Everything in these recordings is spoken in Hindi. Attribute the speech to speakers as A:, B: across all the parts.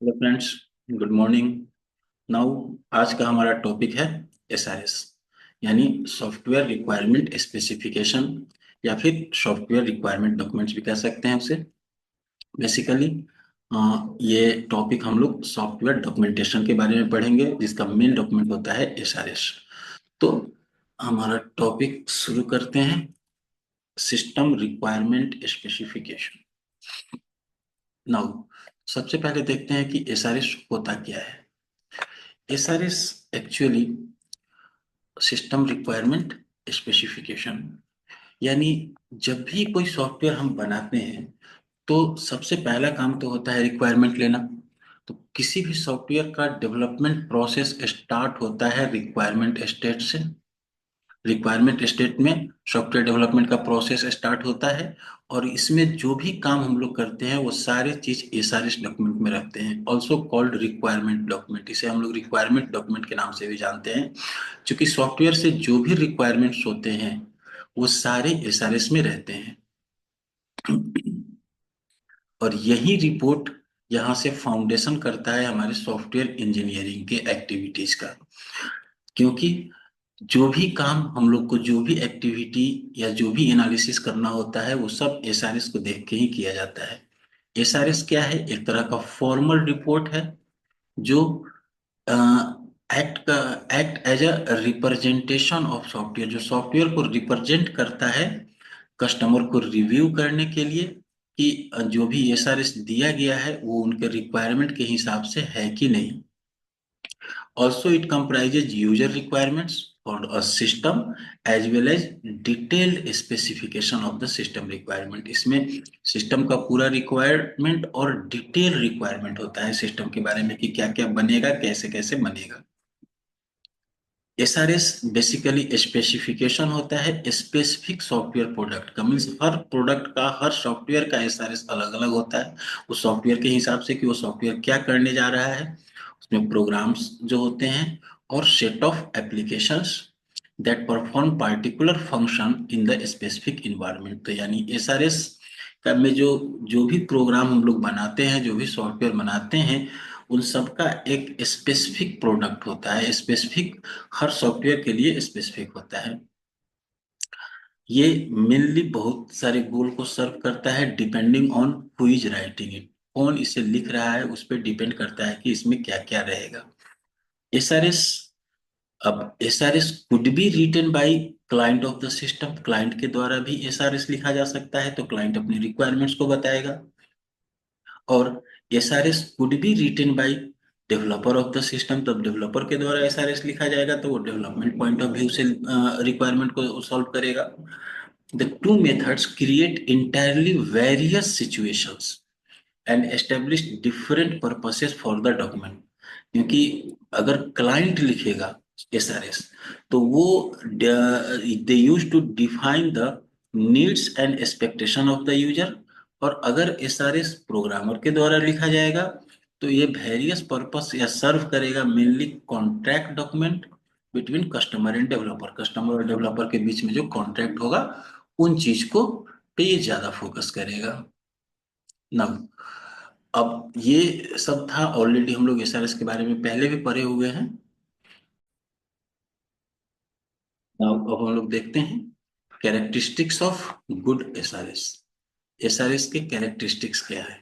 A: Hello friends, good morning. Now आज का हमारा टॉपिक है एसआरएस, यानी सॉफ्टवेयर रिक्वायरमेंट स्पेसिफिकेशन, या फिर सॉफ्टवेयर रिक्वायरमेंट डॉक्यूमेंट्स भी कह सकते हैं उसे। बेसिकली ये टॉपिक हम लोग सॉफ्टवेयर डॉक्यूमेंटेशन के बारे में पढ़ेंगे, जिसका मेन डॉक्यूमेंट होता है एसआरएस। तो हमारा टॉपिक शुरू करते हैं। System requirement specification. नाउ सबसे पहले देखते हैं कि एसआरएस होता क्या है। SRS actually system requirement specification, यानी जब भी कोई सॉफ्टवेयर हम बनाते हैं तो सबसे पहला काम तो होता है रिक्वायरमेंट लेना। तो किसी भी सॉफ्टवेयर का डेवलपमेंट प्रोसेस स्टार्ट होता है रिक्वायरमेंट स्टेट से। रिक्वायरमेंट स्टेट में सॉफ्टवेयर डेवलपमेंट का प्रोसेस स्टार्ट होता है, और इसमें जो भी काम हम लोग करते हैं वो सारे चीज एसआरएस डॉक्यूमेंट में रहते हैं, ऑल्सो कॉल्ड रिक्वायरमेंट डॉक्यूमेंट। इसे हम लोग रिक्वायरमेंट डॉक्यूमेंट के नाम से भी जानते हैं, क्योंकि सॉफ्टवेयर से जो भी रिक्वायरमेंट्स होते हैं वो सारे एसआरएस में रहते हैं। और यही रिपोर्ट यहाँ से फाउंडेशन करता है हमारे सॉफ्टवेयर इंजीनियरिंग के एक्टिविटीज का। क्योंकि जो भी काम हम लोग को, जो भी एक्टिविटी या जो भी एनालिसिस करना होता है, वो सब एसआरएस को देख के ही किया जाता है। एसआरएस क्या है? एक तरह का फॉर्मल रिपोर्ट है जो act as a representation of software, जो सॉफ्टवेयर को रिप्रेजेंट करता है कस्टमर को रिव्यू करने के लिए कि जो भी एसआरएस दिया गया है वो उनके रिक्वायरमेंट के हिसाब से है कि नहीं। Also, it comprises user requirements for a system as well as detailed specification of the system requirement. इसमें सिस्टम का पूरा रिक्वायरमेंट और डिटेल रिक्वायरमेंट होता है सिस्टम के बारे में कि क्या क्या बनेगा, कैसे कैसे बनेगा। एसआरएस बेसिकली स्पेसिफिकेशन होता है स्पेसिफिक सॉफ्टवेयर प्रोडक्ट का। मीन्स हर प्रोडक्ट का, हर सॉफ्टवेयर का एसआरएस अलग अलग होता है उस सॉफ्टवेयर के हिसाब से कि वो सॉफ्टवेयर क्या करने जा रहा है। उसमें प्रोग्राम्स जो होते हैं और set of applications that perform particular function in the specific environment. तो यानी एसआरएस का में जो जो भी प्रोग्राम हम लोग बनाते हैं, जो भी सॉफ्टवेयर बनाते हैं, उन सब का एक स्पेसिफिक प्रोडक्ट होता है। स्पेसिफिक हर सॉफ्टवेयर के लिए स्पेसिफिक होता है। ये मेनली बहुत सारे गोल को सर्व करता है depending on who is writing it. कौन इसे लिख रहा है उस पर डिपेंड करता है कि इसमें क्या क्या रहेगा। एसआरएस, अब SRS could be written by client of the system. Client के द्वारा भी एसआरएस लिखा जा सकता है, तो क्लाइंट अपनी रिक्वायरमेंट्स को बताएगा। और SRS could be written by developer of the system, तब डेवलपर के द्वारा एसआरएस लिखा जाएगा, तो वो डेवलपमेंट पॉइंट ऑफ व्यू से रिक्वायरमेंट को सॉल्व करेगा। The two methods create entirely various situations and establish different purposes for the document. क्योंकि अगर क्लाइंट लिखेगा एसआरएस, तो वो they use to define the needs and expectation of the user. और अगर एसआरएस प्रोग्रामर के द्वारा लिखा जाएगा तो ये वेरियस पर्पस या सर्व करेगा mainly contract document between customer end developer. Customer और डेवलपर के बीच में जो कॉन्ट्रैक्ट होगा उन चीज को पे ये ज्यादा फोकस करेगा ना। अब ये सब था, ऑलरेडी हम लोग एसआरएस के बारे में पहले भी पढ़े हुए हैं। अब हम लोग देखते हैं characteristics of good SRS. SRS के कैरेक्टरिस्टिक्स क्या है?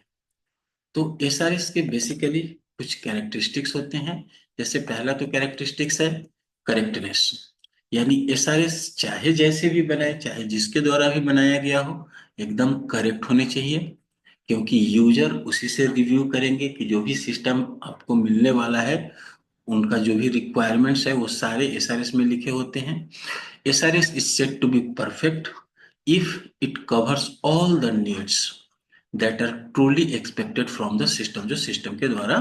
A: तो एसआरएस के बेसिकली कुछ कैरेक्टरिस्टिक्स होते हैं। जैसे पहला तो कैरेक्टरिस्टिक्स है करेक्टनेस, यानी एसआरएस चाहे जैसे भी बनाए, चाहे जिसके द्वारा भी बनाया गया हो, एकदम करेक्ट होने चाहिए। क्योंकि यूजर उसी से रिव्यू करेंगे कि जो भी सिस्टम आपको मिलने वाला है, उनका जो भी रिक्वायरमेंट्स है वो सारे एसआरएस में लिखे होते हैं। SRS is said to be perfect if it covers all the needs that are truly expected from the system, जो सिस्टम के द्वारा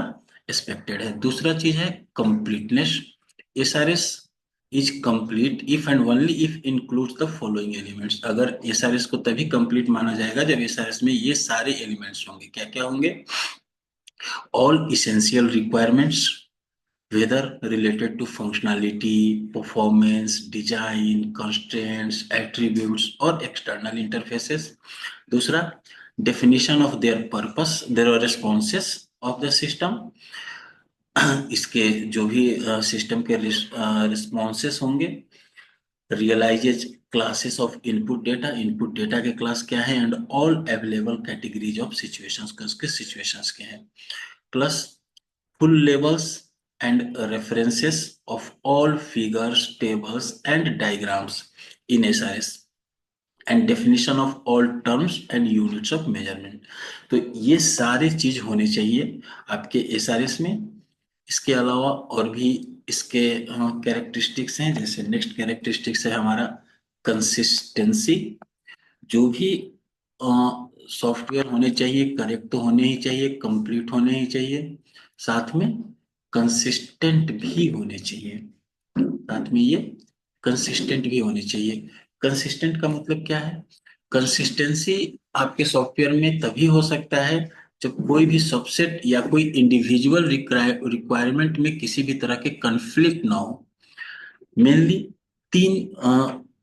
A: एक्सपेक्टेड है। दूसरा चीज है completeness. SRS is complete if and only if includes the following elements. अगर एसआरएस को तभी कंप्लीट माना जाएगा जब एसआरएस में ये सारे एलिमेंट्स होंगे। क्या क्या होंगे? All essential requirements, whether related to functionality, performance, design, constraints, attributes or external interfaces. दूसरा, definition of their purpose, their responses of the system. इसके जो भी सिस्टम के रिस्पॉन्सेस होंगे, realizes classes of input data के क्लास क्या है, and all available categories of situations, उसके सिचुएशंस के हैं, plus full labels and references of all figures, tables, and diagrams in SRS, and definition of all terms and units of measurement। तो ये सारे चीज होने चाहिए आपके एसआरएस में। इसके अलावा और भी इसके कैरेक्टरिस्टिक्स हैं, जैसे नेक्स्ट कैरेक्टरिस्टिक्स है हमारा कंसिस्टेंसी। जो भी सॉफ्टवेयर होने चाहिए करेक्ट तो होने ही चाहिए, कंप्लीट होने ही चाहिए, साथ में कंसिस्टेंट भी होने चाहिए, साथ में ये कंसिस्टेंट भी होने चाहिए। कंसिस्टेंट का मतलब क्या है? कंसिस्टेंसी आपके सॉफ्टवेयर में तभी हो सकता है जब कोई भी सबसेट या कोई इंडिविजुअल रिक्वायरमेंट में किसी भी तरह के कन्फ्लिक्ट ना हो। मेनली तीन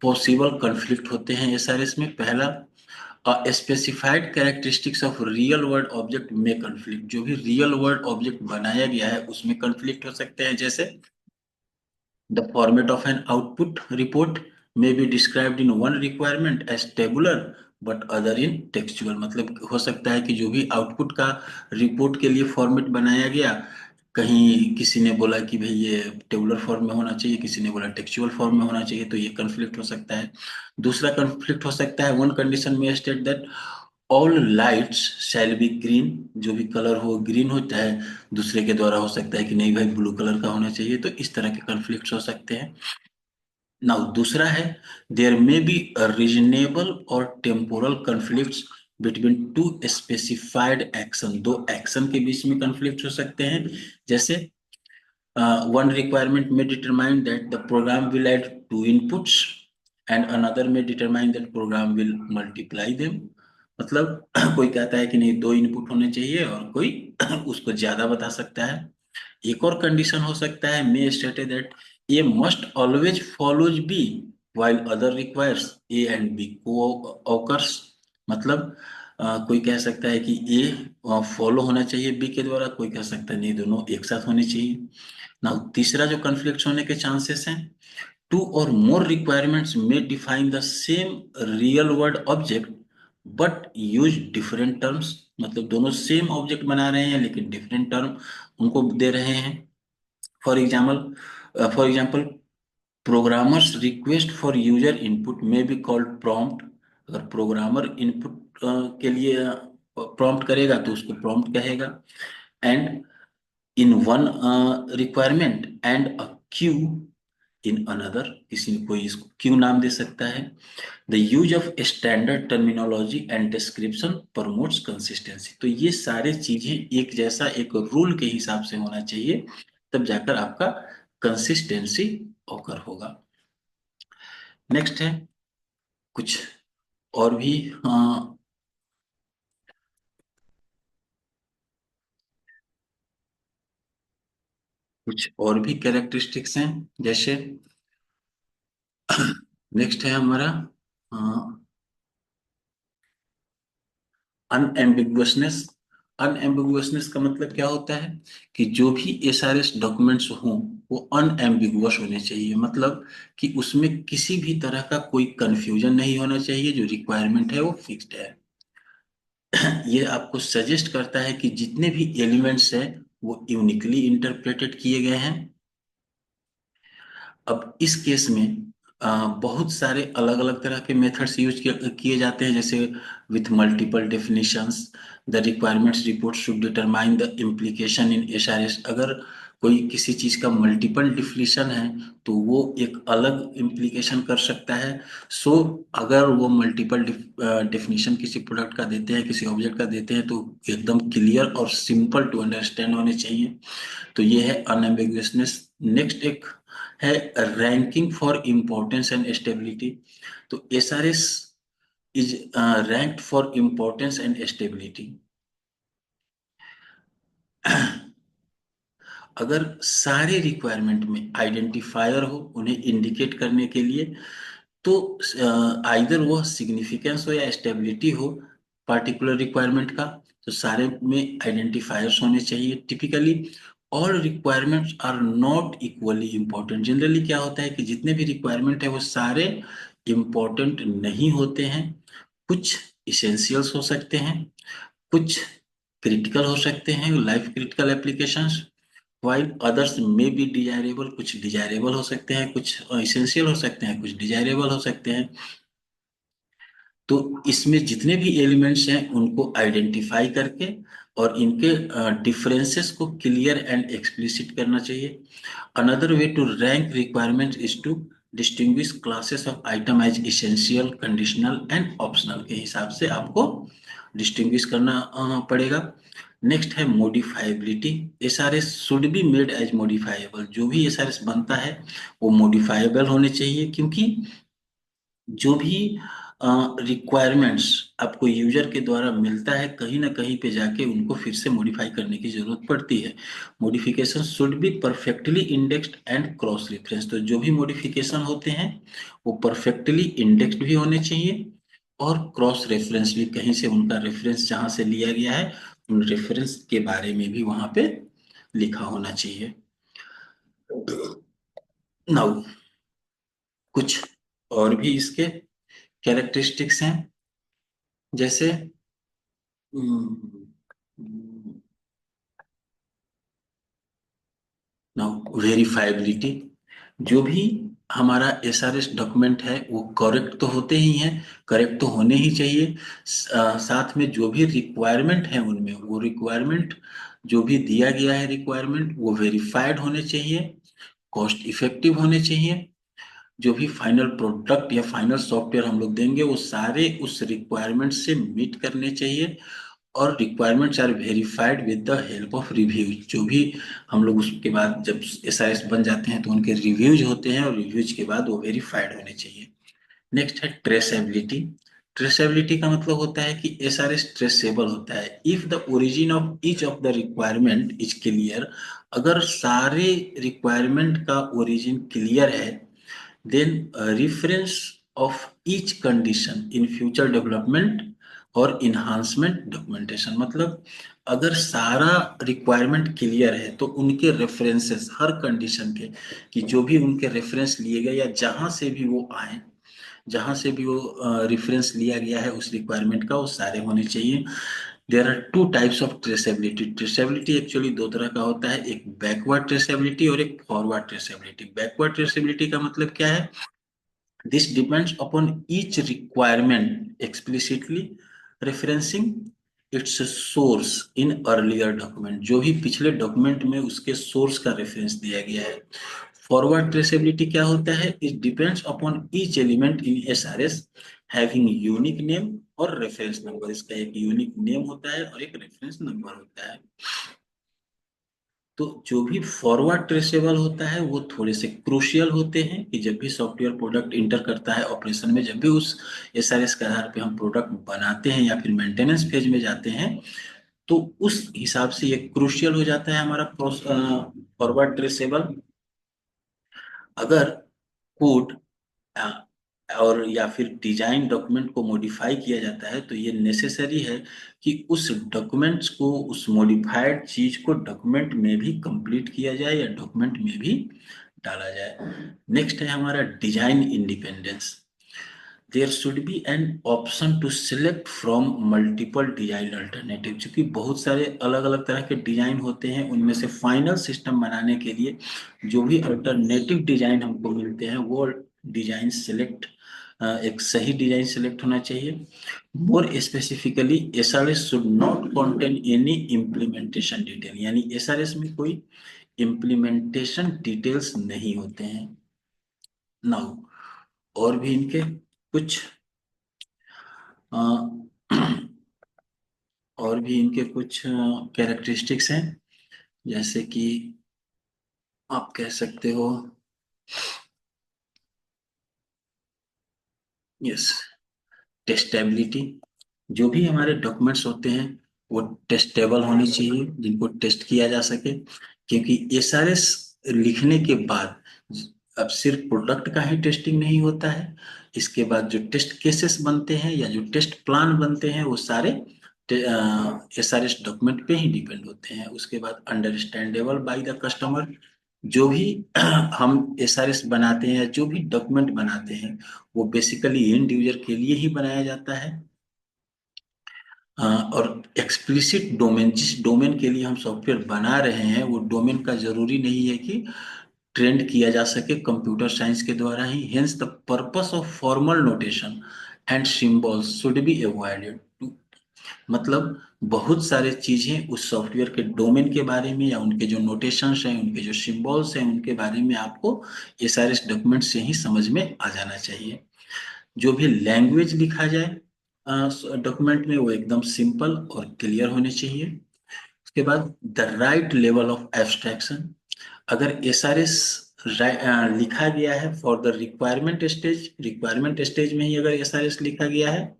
A: पॉसिबल कन्फ्लिक्ट होते हैं एसआरएस में। पहला, specified characteristics of real world object में कन्फ्लिक्ट, जो भी रियल वर्ल्ड ऑब्जेक्ट बनाया गया है उसमें कन्फ्लिक्ट हो सकते हैं। जैसे the format of an output report may be described in one requirement as tabular but other in textual। मतलब हो सकता है कि जो भी आउटपुट का रिपोर्ट के लिए फॉर्मेट बनाया गया, कहीं किसी ने बोला कि भाई ये टेबुलर फॉर्म में होना चाहिए, किसी ने बोला टेक्सचुअल फॉर्म में होना चाहिए, तो ये कन्फ्लिक्ट हो सकता है। दूसरा कन्फ्लिक्ट हो सकता है, वन कंडीशन में state that all lights shall be green, जो भी कलर हो ग्रीन होता है, दूसरे के द्वारा हो सकता है कि नहीं भाई ब्लू कलर का होना चाहिए। तो इस तरह के कन्फ्लिक्ट हो सकते हैं। नाउ दूसरा है, देयर मे बी रीजनेबल और temporal conflicts between two specified action, दो एक्शन के बीच में कन्फ्लिक्ट हो सकते हैं। जैसे one requirement may determine that the program will add two inputs and another may determine that program will multiply them। मतलब कोई कहता है कि नहीं दो इनपुट होने चाहिए और कोई उसको ज्यादा बता सकता है। एक और कंडीशन हो सकता है, may stated that A must always follows B while other requires A and B को ऑकर्स। मतलब कोई कह सकता है कि ए फॉलो होना चाहिए बी के द्वारा, कोई कह सकता है नहीं दोनों एक साथ होने चाहिए। ना तीसरा जो कन्फ्लिक्ट होने के चांसेस हैं, टू और मोर रिक्वायरमेंट्स में define the same real world object but use different terms. मतलब दोनों सेम ऑब्जेक्ट बना रहे हैं लेकिन डिफरेंट टर्म उनको दे रहे हैं। For example programmers request for user input में बी कॉल्ड प्रॉम्प्ट। अगर प्रोग्रामर इनपुट के लिए प्रॉम्प्ट करेगा तो उसको प्रॉम्प्ट कहेगा। And in one requirement and a Q in another, किसी ने कोई इसको क्यू नाम दे सकता है। The use of standard terminology and description promotes consistency. तो ये सारे चीजें एक जैसा एक रूल के हिसाब से होना चाहिए, तब जाकर आपका कंसिस्टेंसी ऑकर होगा। नेक्स्ट है कुछ और भी कुछ और भी कैरेक्टरिस्टिक्स हैं। जैसे नेक्स्ट है हमारा अनएम्बिगुअसनेस। अनएम्बिगुअसनेस का मतलब क्या होता है कि जो भी एसआरएस डॉक्यूमेंट्स हों वो अनएम्बिगुअस होने चाहिए। मतलब कि उसमें किसी भी तरह का कोई कंफ्यूजन नहीं होना चाहिए, जो रिक्वायरमेंट है वो फिक्स्ड है। ये आपको सजेस्ट करता है कि जितने भी एलिमेंट्स हैं वो यूनिकली इंटरप्रेटेड किए गए हैं। अब इस केस में बहुत सारे अलग अलग तरह के मेथड्स यूज किए जाते हैं, जैसे with multiple definitions the requirements report should determine the implication in SRS. अगर कोई किसी चीज का मल्टीपल डिफिनेशन है तो वो एक अलग इम्प्लीकेशन कर सकता है। सो अगर वो मल्टीपल डेफिनेशन किसी प्रोडक्ट का देते हैं, किसी ऑब्जेक्ट का देते हैं, तो एकदम क्लियर और सिंपल टू अंडरस्टैंड होने चाहिए। तो ये है अनएम्बिगुअसनेस। नेक्स्ट एक है ranking for importance and stability. तो SRS is ranked for importance and stability. अगर सारे रिक्वायरमेंट में आइडेंटिफायर हो उन्हें इंडिकेट करने के लिए, तो आइदर वो सिग्निफिकेंस हो या स्टेबिलिटी हो पार्टिकुलर रिक्वायरमेंट का, तो सारे में आइडेंटिफायर्स होने चाहिए typically. All requirements are not equally important. Generally क्या होता है कि जितने भी रिक्वायरमेंट है वो सारे इम्पोर्टेंट नहीं होते हैं। कुछ इसेंशियल्स हो सकते हैं, कुछ क्रिटिकल हो सकते हैं, life critical applications, while others में बी डिजायरेबल। कुछ डिजायरेबल हो सकते हैं, कुछ इसेंशियल हो सकते हैं, कुछ डिजायरेबल हो सकते हैं। तो इसमें जितने भी एलिमेंट्स हैं उनको आइडेंटिफाई करके और इनके डिफरेंसेस को क्लियर एंड एक्सप्लिसिट करना चाहिए। Another way to rank requirement is to distinguish classes of item as essential, conditional and optional के हिसाब से आपको डिस्टिंग्विश करना पड़ेगा। नेक्स्ट है modifiability. SRS should be made as modifiable. जो भी एसआरएस बनता है वो मॉडिफाइबल होने चाहिए, क्योंकि जो भी रिक्वायरमेंट्स आपको यूजर के द्वारा मिलता है कहीं ना कहीं पे जाके उनको फिर से मॉडिफाई करने की जरूरत पड़ती है। Modification should be perfectly indexed and cross reference. तो जो भी मॉडिफिकेशन होते हैं वो परफेक्टली इंडेक्स्ड भी होने चाहिए और क्रॉस रेफरेंस भी, कहीं से उनका रेफरेंस जहां से लिया गया है उन रेफरेंस के बारे में भी वहां पे लिखा होना चाहिए। नाउ कुछ और भी इसके कैरेक्टरिस्टिक्स हैं, जैसे नाउ वेरीफाइबिलिटी। जो भी हमारा एसआरएस डॉक्यूमेंट है वो करेक्ट तो होते ही हैं, करेक्ट तो होने ही चाहिए। साथ में जो भी रिक्वायरमेंट है उनमें वो रिक्वायरमेंट जो भी दिया गया है रिक्वायरमेंट वो वेरीफाइड होने चाहिए, कॉस्ट इफेक्टिव होने चाहिए। जो भी फाइनल प्रोडक्ट या फाइनल सॉफ्टवेयर हम लोग देंगे वो सारे उस रिक्वायरमेंट से मीट करने चाहिए। और requirements are verified with the help of reviews. जो भी हम लोग उसके बाद जब एसआरएस बन जाते हैं तो उनके रिव्यूज होते हैं और रिव्यूज के बाद वो वेरीफाइड होने चाहिए। नेक्स्ट है ट्रेसेबिलिटी। ट्रेसेबिलिटी का मतलब होता है कि एसआरएस ट्रेसेबल होता है if the origin of each of the requirement is clear. अगर सारे रिक्वायरमेंट का ओरिजिन क्लियर है, then reference of each condition in future development और इन्हांसमेंट डॉक्यूमेंटेशन। मतलब अगर सारा रिक्वायरमेंट क्लियर है तो उनके रेफरेंसेस हर कंडीशन के, कि जो भी उनके रेफरेंस लिए गए या जहां से भी वो आए, जहां से भी वो रेफरेंस लिया गया है उस रिक्वायरमेंट का, वो सारे होने चाहिए। There are two types of traceability. Traceability actually दो तरह का होता है, एक बैकवर्ड ट्रेसेबिलिटी और एक फॉरवर्ड ट्रेसेबिलिटी। बैकवर्ड ट्रेसेबिलिटी का मतलब क्या है? This depends upon each requirement explicitly referencing its source in earlier document। जो भी पिछले डॉक्यूमेंट में उसके सोर्स का रेफरेंस दिया गया है। फॉरवर्ड ट्रेसेबिलिटी क्या होता है? It depends upon each element in SRS having unique name और रेफरेंस नंबर। इसका एक यूनिक नेम होता है और एक रेफरेंस नंबर होता है। तो जो भी फॉरवर्ड ट्रेसेबल होता है वो थोड़े से क्रूशियल होते हैं, कि जब भी सॉफ्टवेयर प्रोडक्ट इंटर करता है ऑपरेशन में, जब भी उस एसआरएस के आधार पे हम प्रोडक्ट बनाते हैं या फिर मेंटेनेंस फेज में जाते हैं, तो उस हिसाब से ये क्रूशियल हो जाता है हमारा फॉरवर्ड ट्रेसेबल। अगर कोड और या फिर डिजाइन डॉक्यूमेंट को मॉडिफाई किया जाता है तो ये नेसेसरी है कि उस डॉक्यूमेंट्स को, उस मॉडिफाइड चीज को डॉक्यूमेंट में भी कंप्लीट किया जाए या डॉक्यूमेंट में भी डाला जाए। नेक्स्ट है हमारा design independence. There should be an option to select from multiple design alternative. क्योंकि बहुत सारे अलग अलग तरह के डिजाइन होते हैं, उनमें से फाइनल सिस्टम बनाने के लिए जो भी अल्टरनेटिव डिजाइन हमको मिलते हैं वो डिजाइन सिलेक्ट, एक सही डिजाइन सिलेक्ट होना चाहिए। More specifically SRS should not contain any implementation detail. यानी एसआरएस में कोई इम्प्लीमेंटेशन डिटेल्स नहीं होते हैं। नाउ और भी इनके कुछ अ, और भी इनके कुछ कैरेक्टरिस्टिक्स हैं, जैसे कि आप कह सकते हो, यस, टेस्टेबिलिटी। जो भी हमारे डॉक्यूमेंट्स होते हैं वो टेस्टेबल होने चाहिए, जिनको टेस्ट किया जा सके। क्योंकि एसआरएस लिखने के बाद अब सिर्फ प्रोडक्ट का ही टेस्टिंग नहीं होता है, इसके बाद जो टेस्ट केसेस बनते हैं या जो टेस्ट प्लान बनते हैं वो सारे SRS डॉक्यूमेंट पे ही डिपेंड होते हैं। उसके बाद अंडरस्टैंडेबल बाय द कस्टमर, जो भी हम SRS बनाते हैं या जो भी डॉक्यूमेंट बनाते हैं वो बेसिकली एंड यूजर के लिए ही बनाया जाता है। और एक्सप्लिसिट डोमेन, जिस डोमेन के लिए हम सॉफ्टवेयर बना रहे हैं वो डोमेन का जरूरी नहीं है कि ट्रेंड किया जा सके कंप्यूटर साइंस के द्वारा ही। Hence the purpose of formal notation and symbols should be avoided. मतलब बहुत सारे चीजें उस सॉफ्टवेयर के डोमेन के बारे में या उनके जो नोटेशंस हैं, उनके जो सिंबल्स हैं, उनके बारे में आपको ये सारे डॉक्यूमेंट से ही समझ में आ जाना चाहिए। जो भी लैंग्वेज लिखा जाए डॉक्यूमेंट में वो एकदम सिंपल और क्लियर होने चाहिए। उसके बाद the right level of abstraction, अगर SRS लिखा गया है फॉर द रिक्वायरमेंट स्टेज में ही अगर SRS लिखा गया है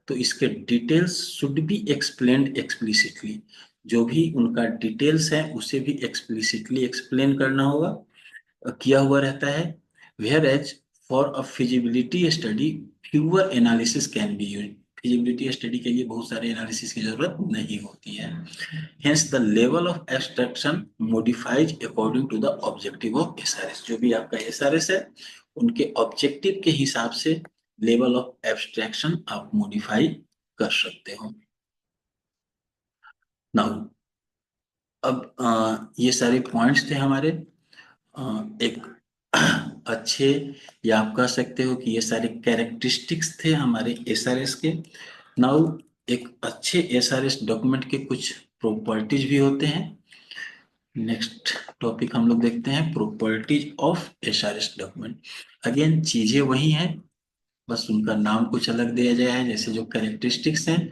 A: तो इसके details should be explained explicitly. जो भी उनका डिटेल्स है उसे भी एक्सप्लिसिटली एक्सप्लेन करना होगा, किया हुआ रहता है। Whereas for a feasibility study fewer analysis can be use, feasibility study के लिए बहुत सारे एनालिसिस की जरूरत नहीं होती है। Hence, the level of abstraction modifies according to the objective of SRS। जो भी आपका SRS है उनके ऑब्जेक्टिव के हिसाब से लेवल ऑफ एब्स्ट्रैक्शन आप मॉडिफाई कर सकते हो। नाउ अब ये सारे पॉइंट्स थे हमारे एक अच्छे, या आप कह सकते हो कि ये सारे कैरेक्टरिस्टिक्स थे हमारे SRS के। नाउ एक अच्छे SRS डॉक्यूमेंट के कुछ प्रॉपर्टीज भी होते हैं। नेक्स्ट टॉपिक हम लोग देखते हैं properties of SRS document. Again चीजें वही हैं, बस उनका नाम कुछ अलग दिया गया है। जैसे जो कैरेक्टरिस्टिक्स हैं,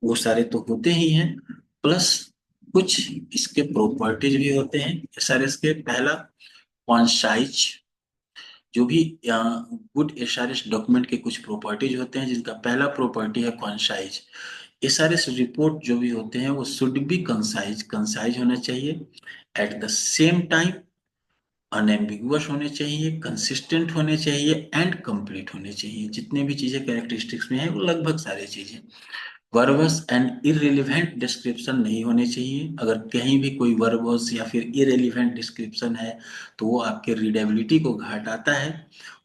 A: वो सारे तो होते ही हैं, प्लस कुछ इसके प्रॉपर्टीज भी होते हैं SRS के। पहला कॉन्साइज, जो भी गुड SRS डॉक्यूमेंट के कुछ प्रॉपर्टीज होते हैं जिनका पहला प्रॉपर्टी है कॉन्साइज। SRS रिपोर्ट जो भी होते हैं वो शुड बी कंसाइज, कंसाइज होना चाहिए। At the same time unambiguous होने चाहिए, कंसिस्टेंट होने चाहिए एंड कंप्लीट होने चाहिए। जितने भी चीजें कैरेक्टरिस्टिक्स में है वो लगभग सारी चीजें। वर्बस एंड इररिलेवेंट डिस्क्रिप्शन नहीं होने चाहिए। अगर कहीं भी कोई वर्बस या फिर इररिलेवेंट डिस्क्रिप्शन है तो वो आपके रीडेबिलिटी को घटाता है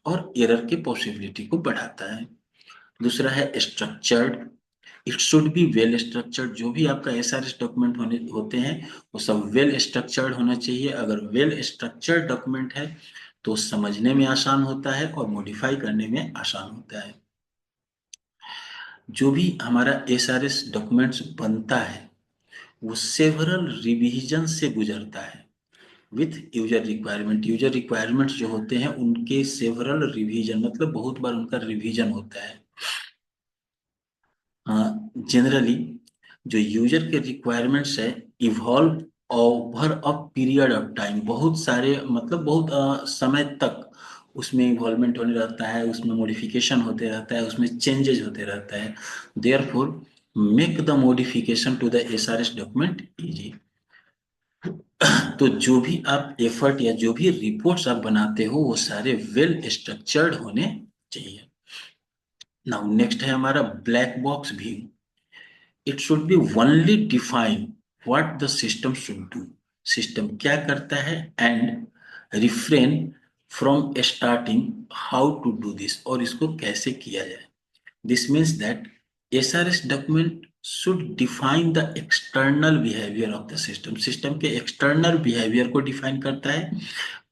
A: और एरर की पॉसिबिलिटी को बढ़ाता है। दूसरा है structured, it should be well structured. जो भी आपका SRS डॉक्यूमेंट होते हैं वो सब वेल स्ट्रक्चर्ड होना चाहिए। अगर वेल स्ट्रक्चर्ड डॉक्यूमेंट है तो समझने में आसान होता है और मॉडिफाई करने में आसान होता है। जो भी हमारा SRS डॉक्यूमेंट्स बनता है वो सेवरल रिवीजन से गुजरता है with user requirement. User requirements जो होते हैं उनके सेवरल रिवीजन, मतलब बहुत बार उनका रिवीजन होता है। जनरली जो यूजर के रिक्वायरमेंट्स है evolve over a period of time, बहुत सारे मतलब बहुत समय तक उसमें इन्वॉल्वमेंट होने रहता है, उसमें मॉडिफिकेशन होते रहता है, उसमें चेंजेस होते रहता है। Therefore make the modification to the SRS document easy. तो जो भी आप एफर्ट या जो भी रिपोर्ट्स आप बनाते हो वो सारे वेल स्ट्रक्चर्ड होने चाहिए। नाउ नेक्स्ट है हमारा black box view. It should be only define what the system should do, system क्या करता है, and refrain from starting how to do this, और इसको कैसे किया जाए। This means that SRS document should define the external behaviour of the system, system के एक्सटर्नल बिहेवियर को डिफाइन करता है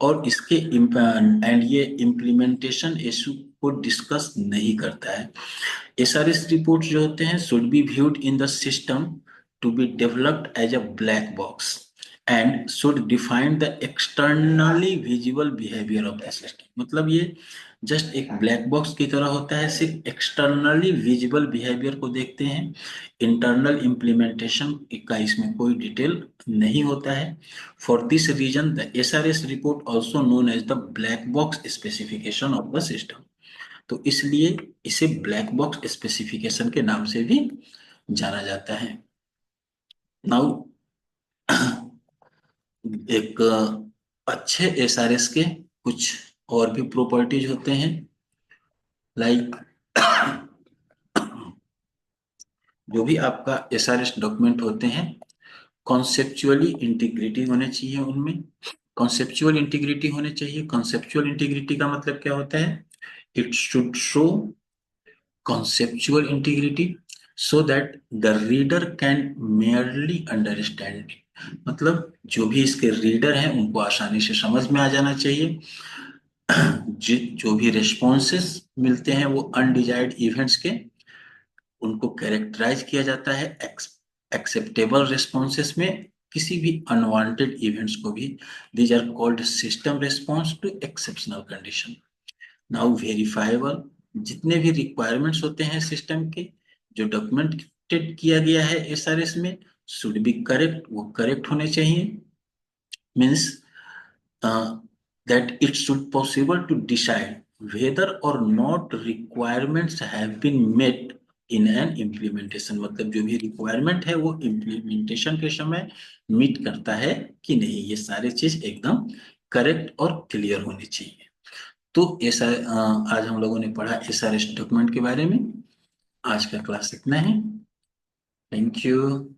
A: और इसके एंड ये इम्प्लीमेंटेशन इशू को डिस्कस नहीं करता है। SRS रिपोर्ट जो होते हैं should be viewed in the system to be developed as a black box and should define the externally visible behaviour of the system. मतलब ये जस्ट एक ब्लैक बॉक्स की तरह होता है, सिर्फ एक्सटर्नली विजिबल बिहेवियर को देखते हैं, इंटरनल इम्प्लीमेंटेशन का इसमें कोई डिटेल नहीं होता है। For this reason the SRS report also known as the black box specification of the system. तो इसलिए इसे ब्लैक बॉक्स स्पेसिफिकेशन के नाम से भी जाना जाता है। नाउ एक अच्छे एसआरएस के कुछ और भी प्रॉपर्टीज होते हैं, लाइक जो भी आपका एसआरएस डॉक्यूमेंट होते हैं, कॉन्सेप्चुअली इंटीग्रिटी होने चाहिए उनमें। कॉन्सेप्चुअल इंटीग्रिटी होने चाहिए। कॉन्सेप्चुअल इंटीग्रिटी का मतलब क्या होता है? It should show conceptual integrity so that the reader can merely understand it। मतलब जो भी इसके रीडर हैं उनको आसानी से समझ में आ जाना चाहिए। जो भी रेस्पॉन्सेस मिलते हैं वो अनडिजायर्ड इवेंट्स के, उनको कैरेक्टराइज किया जाता है एक्सेप्टेबल रेस्पॉन्सेस में। किसी भी अनवांटेड इवेंट्स को भी these are called system response to exceptional condition. Now verifiable, जितने भी रिक्वायरमेंट्स होते हैं सिस्टम के, जो डॉक्यूमेंटेड किया गया है एसआरएस में, शुड बी करेक्ट, वो करेक्ट होने चाहिए। Means that it should possible to decide whether or not requirements have been met in an implementation। मतलब जो भी रिक्वायरमेंट है वो इम्प्लीमेंटेशन के समय मीट करता है कि नहीं, ये सारी चीज एकदम करेक्ट और क्लियर होनी चाहिए। तो ऐसा आज हम लोगों ने पढ़ा एसआरएस डॉक्यूमेंट के बारे में। आज का क्लास इतना है। Thank you.